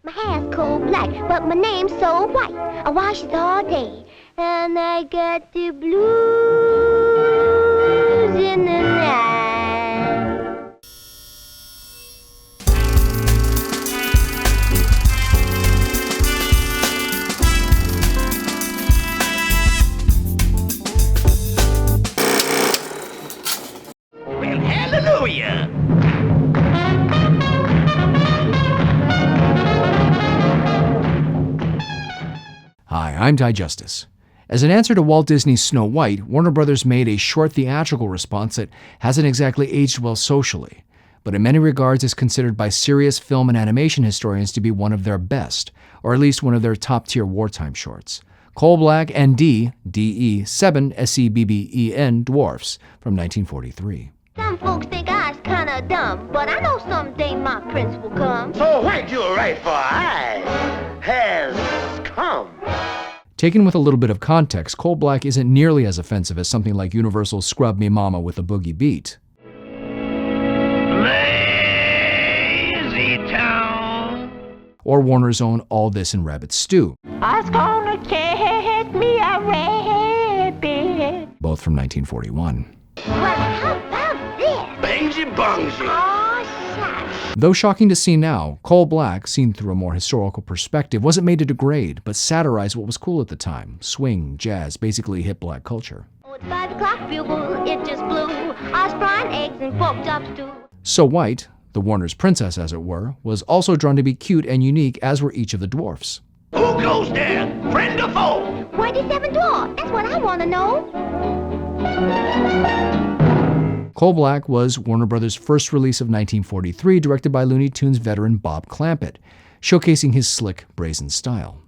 My hair's coal black, but my name's so white. I wash it all day, and I got the blues in the night. Well, hallelujah! Hi, I'm Ty Justice. As an answer to Walt Disney's Snow White, Warner Brothers made a short theatrical response that hasn't exactly aged well socially, but in many regards is considered by serious film and animation historians to be one of their best, or at least one of their top-tier wartime shorts. Coal Black and D.E. Sebben, S-E-B-B-E-N, Dwarfs, from 1943. Some folks think I's kinda dumb, but I know someday my prince will come. So white you're right for I has come. Taken with a little bit of context, Coal Black isn't nearly as offensive as something like Universal's Scrub Me Mama with a Boogie Beat. Lazy town. Or Warner's own All This in Rabbit Stew. I's gonna catch me a rabbit. Both from 1941. But how about this? Bangy bungy. Oh, shucks. Though shocking to see now, Coal Black, seen through a more historical perspective, wasn't made to degrade, but satirized what was cool at the time. Swing, jazz, basically hip black culture. Oh, it's 5 o'clock, bugle, it just blew. I was frying eggs and pork chop stew. So White, the Warner's princess as it were, was also drawn to be cute and unique, as were each of the dwarfs. Who goes there? Friend or foe? Why the 7 dwarfs? That's what I want to know. Coal Black was Warner Brothers' first release of 1943, directed by Looney Tunes veteran Bob Clampett, showcasing his slick, brazen style.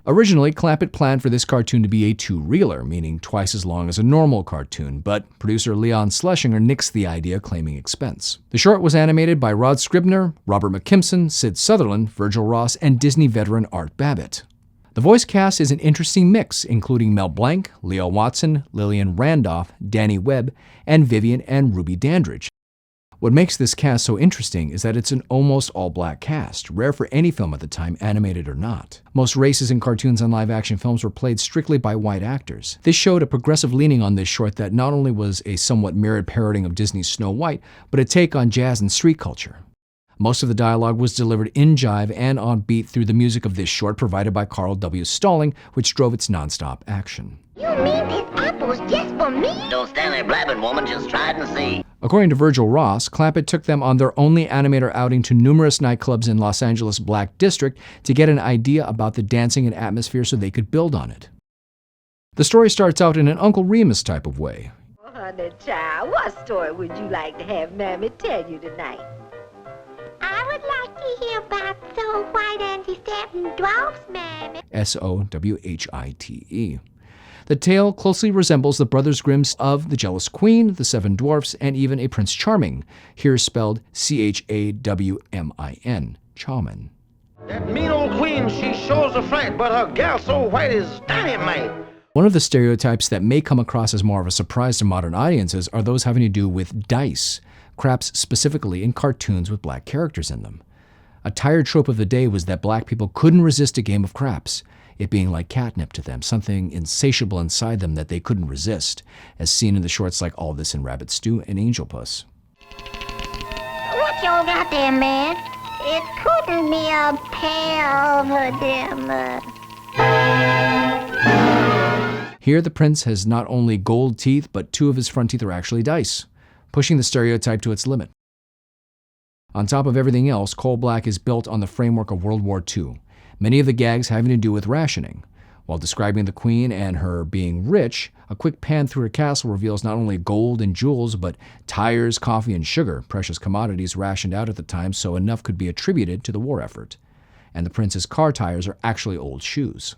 Originally, Clampett planned for this cartoon to be a two-reeler, meaning twice as long as a normal cartoon, but producer Leon Schlesinger nixed the idea, claiming expense. The short was animated by Rod Scribner, Robert McKimson, Sid Sutherland, Virgil Ross, and Disney veteran Art Babbitt. The voice cast is an interesting mix, including Mel Blanc, Leo Watson, Lillian Randolph, Danny Webb, and Vivian and Ruby Dandridge. What makes this cast so interesting is that it's an almost all-black cast, rare for any film at the time, animated or not. Most races in cartoons and live-action films were played strictly by white actors. This showed a progressive leaning on this short that not only was a somewhat mirrored parodying of Disney's Snow White, but a take on jazz and street culture. Most of the dialogue was delivered in jive and on beat through the music of this short provided by Carl W. Stalling, which drove its nonstop action. You mean this apple's just for me? Don't stand there blabbing, woman. Just try it and see. According to Virgil Ross, Clampett took them on their only animator outing to numerous nightclubs in Los Angeles' Black District to get an idea about the dancing and atmosphere so they could build on it. The story starts out in an Uncle Remus type of way. Oh, honey child, what story would you like to have Mammy tell you tonight? I would like to hear about Snow White and the 7 dwarfs, Mammy. Swhite. The tale closely resembles the Brothers Grimm's of The Jealous Queen, The 7 Dwarfs, and even a Prince Charming, here spelled C-H-A-W-M-I-N, Charmin. That mean old queen, she shows a fright, but her gal so white is dynamite. One of the stereotypes that may come across as more of a surprise to modern audiences are those having to do with dice, craps specifically in cartoons with black characters in them. A tired trope of the day was that black people couldn't resist a game of craps, it being like catnip to them, something insatiable inside them that they couldn't resist, as seen in the shorts like All This in Rabbit Stew and Angel Puss. What y'all got there, man? It couldn't be a pair of them. Here, the prince has not only gold teeth, but 2 of his front teeth are actually dice, pushing the stereotype to its limit. On top of everything else, Coal Black is built on the framework of World War II, many of the gags having to do with rationing. While describing the queen and her being rich, a quick pan through her castle reveals not only gold and jewels, but tires, coffee, and sugar, precious commodities rationed out at the time so enough could be attributed to the war effort. And the prince's car tires are actually old shoes.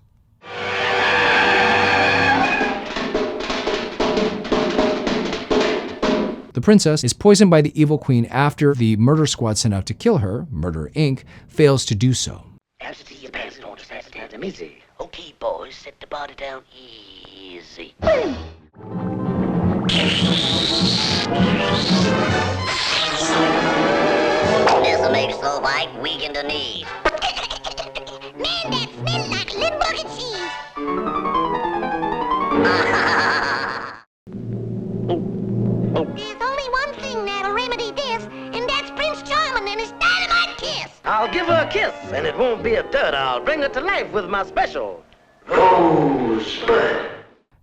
The princess is poisoned by the evil queen after the murder squad sent out to kill her, Murder Inc., fails to do so. Absentee, you pass it on, just pass it down to me. Easy. Okay, boys, set the body down easy. White, weak in the knees. Man, that smells like Limburger cheese. There's only one thing that'll remedy this, and that's Prince Charming and his dynamite kiss. I'll give her a kiss, and it won't be a dud. I'll bring her to life with my special rosebud.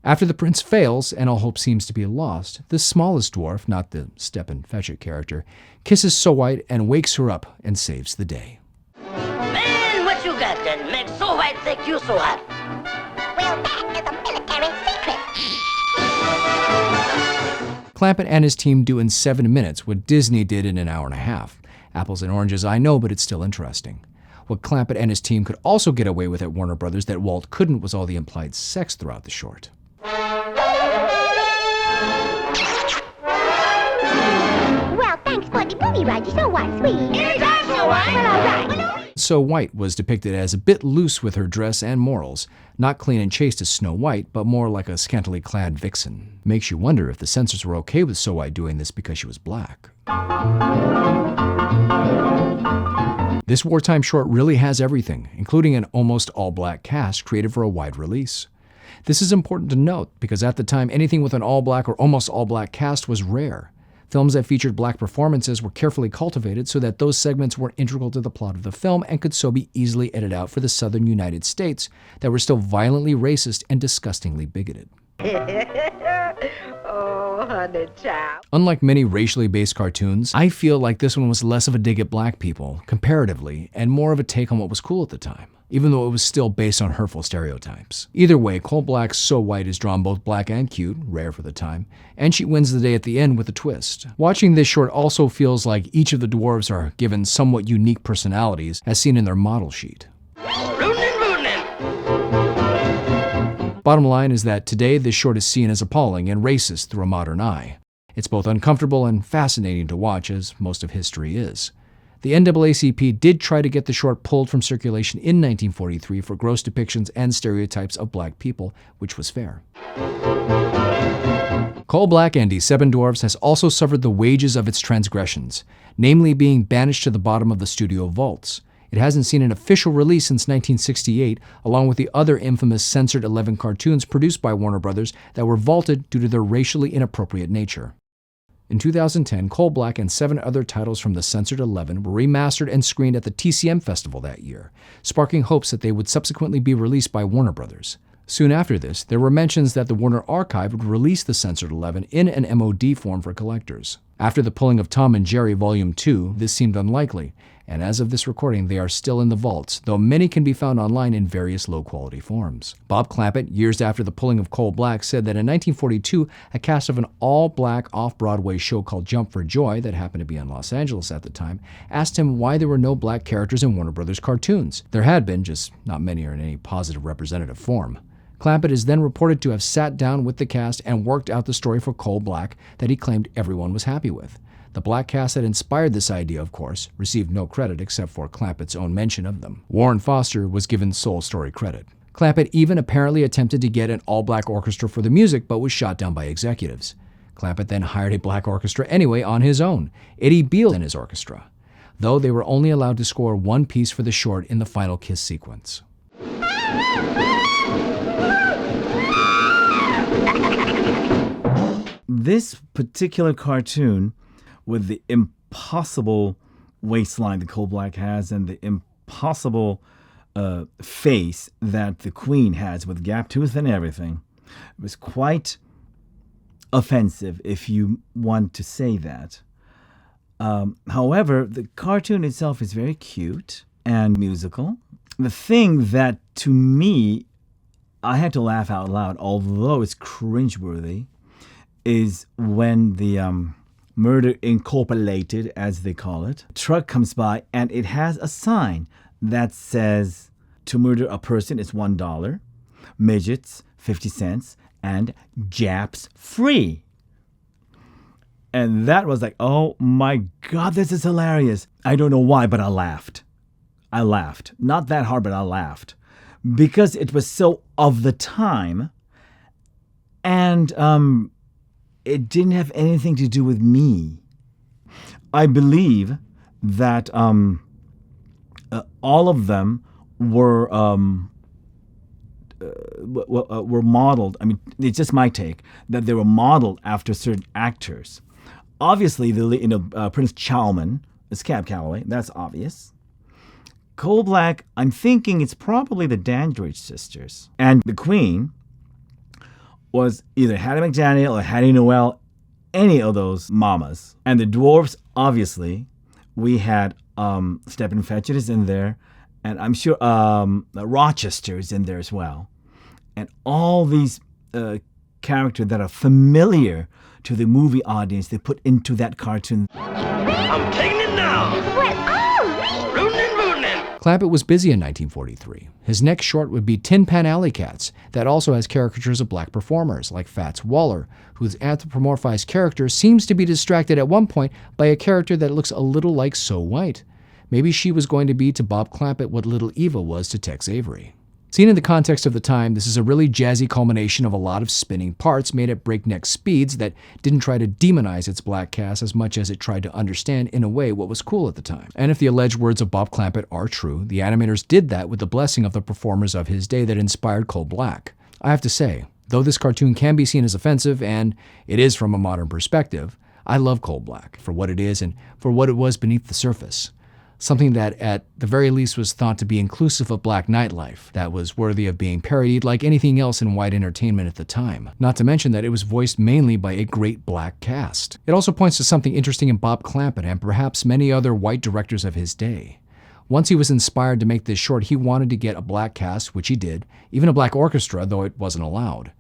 After the prince fails and all hope seems to be lost, the smallest dwarf, not the Steppen Fetchit character, kisses So White and wakes her up and saves the day. Man, what you got that makes So White think you so hot? Well, that is a military secret. Clampett and his team do in 7 minutes what Disney did in an hour and a half. Apples and oranges, I know, but it's still interesting. What Clampett and his team could also get away with at Warner Brothers that Walt couldn't was all the implied sex throughout the short. Well, thanks for the movie, Roger. So what, sweet? Anytime, so what? Well, all right. So White was depicted as a bit loose with her dress and morals, not clean and chaste as Snow White, but more like a scantily clad vixen. Makes you wonder if the censors were okay with So White doing this because she was black. This wartime short really has everything, including an almost all-black cast created for a wide release. This is important to note because at the time, anything with an all-black or almost all-black cast was rare. Films that featured black performances were carefully cultivated so that those segments were integral to the plot of the film and could so be easily edited out for the southern United States that were still violently racist and disgustingly bigoted. Oh, honey child. Unlike many racially based cartoons, I feel like this one was less of a dig at black people, comparatively, and more of a take on what was cool at the time, even though it was still based on hurtful stereotypes. Either way, Coal Black's So White is drawn both black and cute, rare for the time, and she wins the day at the end with a twist. Watching this short also feels like each of the dwarves are given somewhat unique personalities, as seen in their model sheet. Bottom line is that today this short is seen as appalling and racist through a modern eye. It's both uncomfortable and fascinating to watch, as most of history is. The NAACP did try to get the short pulled from circulation in 1943 for gross depictions and stereotypes of black people, which was fair. Coal Black and the Sebben Dwarfs has also suffered the wages of its transgressions, namely being banished to the bottom of the studio vaults. It hasn't seen an official release since 1968, along with the other infamous censored 11 cartoons produced by Warner Brothers that were vaulted due to their racially inappropriate nature. In 2010, Coal Black and 7 other titles from the censored 11 were remastered and screened at the TCM Festival that year, sparking hopes that they would subsequently be released by Warner Brothers. Soon after this, there were mentions that the Warner Archive would release the censored 11 in an MOD form for collectors. After the pulling of Tom and Jerry Volume 2, this seemed unlikely, and as of this recording, they are still in the vaults, though many can be found online in various low-quality forms. Bob Clampett, years after the pulling of Coal Black, said that in 1942, a cast of an all-black off-Broadway show called Jump for Joy, that happened to be in Los Angeles at the time, asked him why there were no black characters in Warner Brothers cartoons. There had been, just not many are in any positive representative form. Clampett is then reported to have sat down with the cast and worked out the story for Coal Black that he claimed everyone was happy with. The black cast that inspired this idea, of course, received no credit except for Clampett's own mention of them. Warren Foster was given sole story credit. Clampett even apparently attempted to get an all-black orchestra for the music, but was shot down by executives. Clampett then hired a black orchestra anyway on his own, Eddie Beale and his orchestra, though they were only allowed to score one piece for the short in the final kiss sequence. This particular cartoon, with the impossible waistline that Coal Black has and the impossible face that the Queen has with gap tooth and everything, was quite offensive, if you want to say that. However, the cartoon itself is very cute and musical. The thing that, to me, I had to laugh out loud, although it's cringeworthy, is when the Murder Incorporated, as they call it, truck comes by and it has a sign that says, to murder a person is $1, midgets 50 cents, and Japs free. And that was like, oh my God, this is hilarious. I don't know why, but I laughed. I laughed. Not that hard, but I laughed. Because it was so of the time, and it didn't have anything to do with me. I believe that all of them were modeled. I mean, it's just my take that they were modeled after certain actors. Obviously, Prince Charming is Cab Calloway. That's obvious. Coal Black, I'm thinking it's probably the Dandridge sisters. And the Queen was either Hattie McDaniel or Hattie Noel, any of those mamas. And the dwarfs, obviously, we had Stephen Fetchit is in there, and I'm sure Rochester is in there as well. And all these characters that are familiar to the movie audience, they put into that cartoon. I'm taking it now. Well, all right. Rootin' and rootin'. Clampett was busy in 1943. His next short would be Tin Pan Alley Cats, that also has caricatures of black performers, like Fats Waller, whose anthropomorphized character seems to be distracted at one point by a character that looks a little like So White. Maybe she was going to be to Bob Clampett what Little Eva was to Tex Avery. Seen in the context of the time, this is a really jazzy culmination of a lot of spinning parts made at breakneck speeds that didn't try to demonize its black cast as much as it tried to understand, in a way, what was cool at the time. And if the alleged words of Bob Clampett are true, the animators did that with the blessing of the performers of his day that inspired Coal Black. I have to say, though this cartoon can be seen as offensive, and it is from a modern perspective, I love Coal Black for what it is and for what it was beneath the surface. Something that, at the very least, was thought to be inclusive of black nightlife, that was worthy of being parodied like anything else in white entertainment at the time. Not to mention that it was voiced mainly by a great black cast. It also points to something interesting in Bob Clampett and perhaps many other white directors of his day. Once he was inspired to make this short, he wanted to get a black cast, which he did, even a black orchestra, though it wasn't allowed.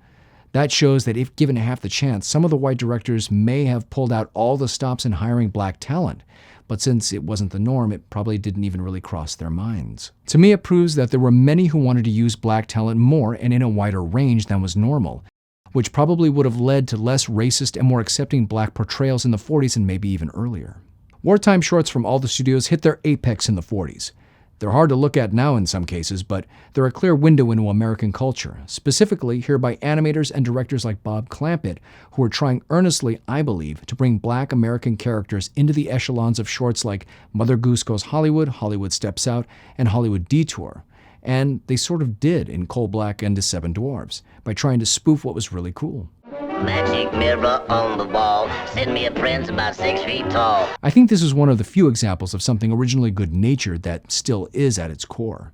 That shows that if given half the chance, some of the white directors may have pulled out all the stops in hiring black talent. But since it wasn't the norm, it probably didn't even really cross their minds. To me, it proves that there were many who wanted to use black talent more and in a wider range than was normal, which probably would have led to less racist and more accepting black portrayals in the 40s and maybe even earlier. Wartime shorts from all the studios hit their apex in the 40s. They're hard to look at now in some cases, but they're a clear window into American culture, specifically here by animators and directors like Bob Clampett, who are trying earnestly, I believe, to bring black American characters into the echelons of shorts like Mother Goose Goes Hollywood, Hollywood Steps Out, and Hollywood Detour. And they sort of did in Coal Black and the Sebben Dwarfs, by trying to spoof what was really cool. Magic mirror on the wall, send me a prince about 6 feet tall. I think this is one of the few examples of something originally good-natured that still is at its core.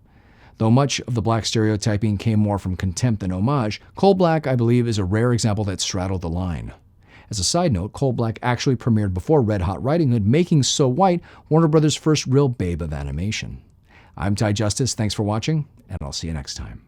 Though much of the black stereotyping came more from contempt than homage, Coal Black, I believe, is a rare example that straddled the line. As a side note, Coal Black actually premiered before Red Hot Riding Hood, making So White Warner Brothers' first real babe of animation. I'm Ty Justice, thanks for watching, and I'll see you next time.